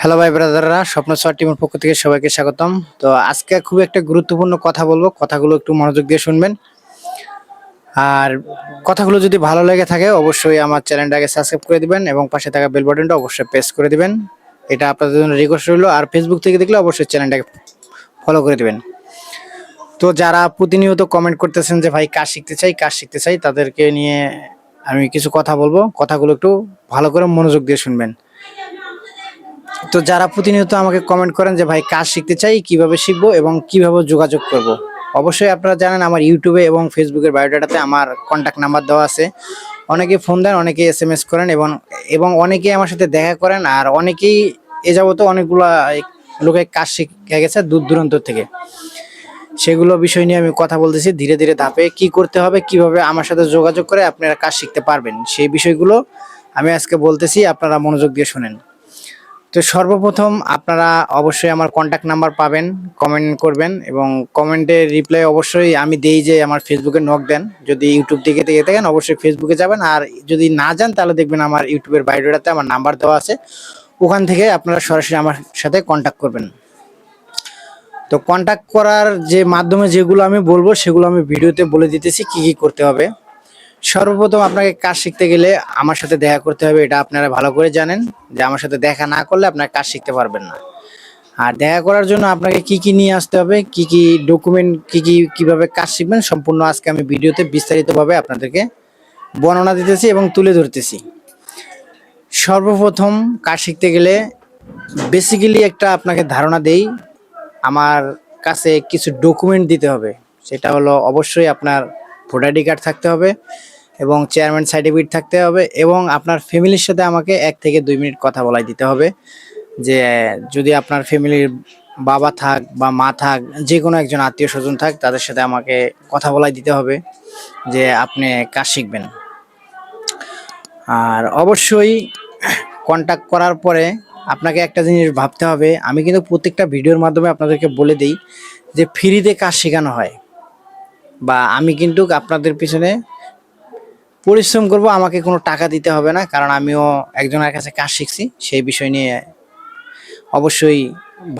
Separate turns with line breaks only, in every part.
Hello ভাই ব্রাদাররা, স্বপ্ন star টিমের পক্ষ থেকে সবাইকে স্বাগতম। তো আজকে খুব একটা গুরুত্বপূর্ণ কথা বলবো, কথাগুলো একটু মনোযোগ দিয়ে শুনবেন। আর কথাগুলো যদি ভালো লেগে থাকে অবশ্যই আমার চ্যানেলটাকে সাবস্ক্রাইব করে দিবেন এবং পাশে থাকা বেল বাটনটা অবশ্যই প্রেস করে দিবেন। এটা আপনাদের জন্য রিকোয়েস্ট রইলো। আর ফেসবুক থেকে দেখলে অবশ্যই চ্যানেলটাকে ফলো করে দিবেন। তো যারা প্রতিনিয়ত কমেন্ট করতেছেন যে ভাই কাজ শিখতে চাই, তাদেরকে নিয়ে আমি কিছু কথা বলবো, কথাগুলো একটু ভালো করে মনোযোগ দিয়ে শুনবেন। তো যারা প্রতিনিয়ত আমাকে কমেন্ট করেন যে ভাই কাজ শিখতে চাই, কিভাবে শিখবো এবং কিভাবে যোগাযোগ করব। অবশ্যই আপনারা জানেন আমার ইউটিউবে এবং ফেসবুকের বায়োডাটাতে আমার কন্ট্যাক্ট নাম্বার দেওয়া আছে। অনেকে ফোন দেন, অনেকে এসএমএস করেন এবং অনেকেই আমার সাথে দেখা করেন। আর অনেকেই এ যাবত অনেকগুলা লোকে কাজ শিখে গেছে দূর দূরান্ত থেকে। সেগুলো বিষয় নিয়ে আমি কথা বলতেছি ধীরে ধীরে ধাপে, কি করতে হবে, কিভাবে আমার সাথে যোগাযোগ করে আপনারা কাজ শিখতে পারবেন, সেই বিষয়গুলো আমি আজকে বলতেছি, আপনারা মনোযোগ দিয়ে শুনেন। তো সর্বপ্রথম আপনারা অবশ্যই আমার কন্ট্যাক্ট নাম্বার পাবেন, কমেন্ট করবেন এবং কমেন্টের রিপ্লাই অবশ্যই আমি দেই যে আমার ফেসবুকে নক দেন। যদি ইউটিউব থেকে দেখে থাকেন অবশ্যই ফেসবুকে যাবেন, আর যদি না যান তাহলে দেখবেন আমার ইউটিউবের বায়োডাটাতে আমার নাম্বার দেওয়া আছে, ওখান থেকে আপনারা সরাসরি আমার সাথে কন্ট্যাক্ট করবেন। তো কন্ট্যাক্ট করার যে মাধ্যমে যেগুলো আমি বলবো সেগুলো আমি ভিডিওতে বলে দিতেছি কি কি করতে হবে। সর্বপ্রথম আপনাকে কাজ শিখতে গেলে আমার সাথে দেখা করতে হবে, এটা আপনারা ভালো করে জানেন যে আমার সাথে দেখা না করলে আপনারা কাজ শিখতে পারবেন না। আর দেখা করার জন্য আপনাকে কি কি নিয়ে আসতে হবে, কি কি ডকুমেন্ট, কিভাবে কাজ শিখবেন, সম্পূর্ণ আজকে আমি ভিডিওতে বিস্তারিতভাবে আপনাদেরকে বর্ণনা দিতেছি এবং তুলে ধরতেছি। সর্বপ্রথম কাজ শিখতে গেলে বেসিক্যালি একটা আপনাকে ধারণা দেই, আমার কাছে কিছু ডকুমেন্ট দিতে হবে। সেটা হলো অবশ্যই আপনার ভোটার আইডি কার্ড থাকতে হবে এবং চেয়ারম্যান সার্টিফিকেট থাকতে হবে এবং আপনার ফ্যামিলির সাথে আমাকে 1 থেকে 2 মিনিট কথা বলাই দিতে হবে। যে যদি আপনার ফ্যামিলির বাবা থাক বা মা থাক, যে কোনো একজন আত্মীয় স্বজন থাক, তাদের সাথে আমাকে কথা বলাই দিতে হবে যে আপনি কাজ শিখবেন। আর অবশ্যই কন্ট্যাক্ট করার পরে আপনাকে একটা জিনিস ভাবতে হবে, আমি কিন্তু প্রত্যেকটা ভিডিওর মাধ্যমে আপনাদেরকে বলে দিই যে ফ্রিতে কাজ শেখানো হয়, বা আমি কিন্তু আপনাদের পিছনে পরিশ্রম করব, আমাকে কোনো টাকা দিতে হবে না, কারণ আমিও একজনের কাছে কাজ শিখছি। সেই বিষয় নিয়ে অবশ্যই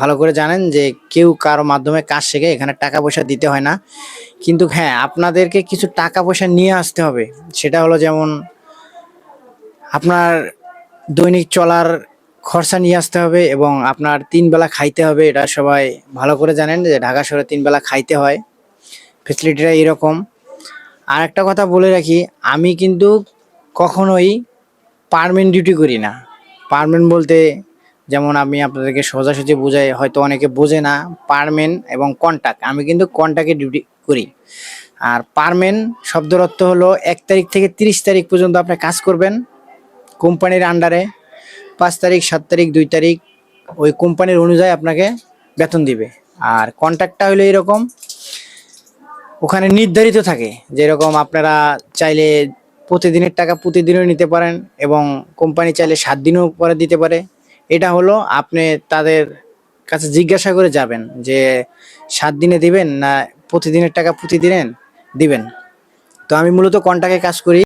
ভালো করে জানেন যে কেউ কারো মাধ্যমে কাজ শেখে, এখানে টাকা পয়সা দিতে হয় না। কিন্তু হ্যাঁ, আপনাদেরকে কিছু টাকা পয়সা নিয়ে আসতে হবে। সেটা হলো যেমন আপনার দৈনিক চলার খরচা নিয়ে আসতে হবে এবং আপনার 3 বেলা খাইতে হবে। এটা সবাই ভালো করে জানেন যে ঢাকা শহরে 3 বেলা খাইতে হয়, ফেসিলিটিটা এরকম। আর একটা কথা বলে রাখি, আমি কিন্তু কখনোই পার্মানেন্ট ডিউটি করি না। পার্মানেন্ট বলতে যেমন আমি আপনাদেরকে সোজাসুজি বোঝাই, হয়তো অনেকে বোঝে না। পার্মানেন্ট এবং কন্ট্যাক্ট, আমি কিন্তু কন্ট্যাক্টে ডিউটি করি। আর পার্মানেন্ট শব্দের অর্থ হলো 1 তারিখ থেকে 30 তারিখ পর্যন্ত আপনি কাজ করবেন কোম্পানির আন্ডারে। 5 তারিখ, 7 তারিখ, 2 তারিখ ওই কোম্পানির অনুযায়ী আপনাকে বেতন দিবে। আর কন্ট্যাক্টটা হলো এরকম, ওখানে নির্ধারিত থাকে, যেরকম আপনারা চাইলে প্রতিদিনের টাকা প্রতিদিনও নিতে পারেন এবং কোম্পানি চাইলে 7 দিনও পরে দিতে পারে। এটা হলো আপনি তাদের কাছে জিজ্ঞাসা করে যাবেন যে 7 দিনে দিবেন না প্রতিদিনের টাকা প্রতিদিনে দিবেন। তো আমি মূলত কন্ট্রাক্টে কাজ করি।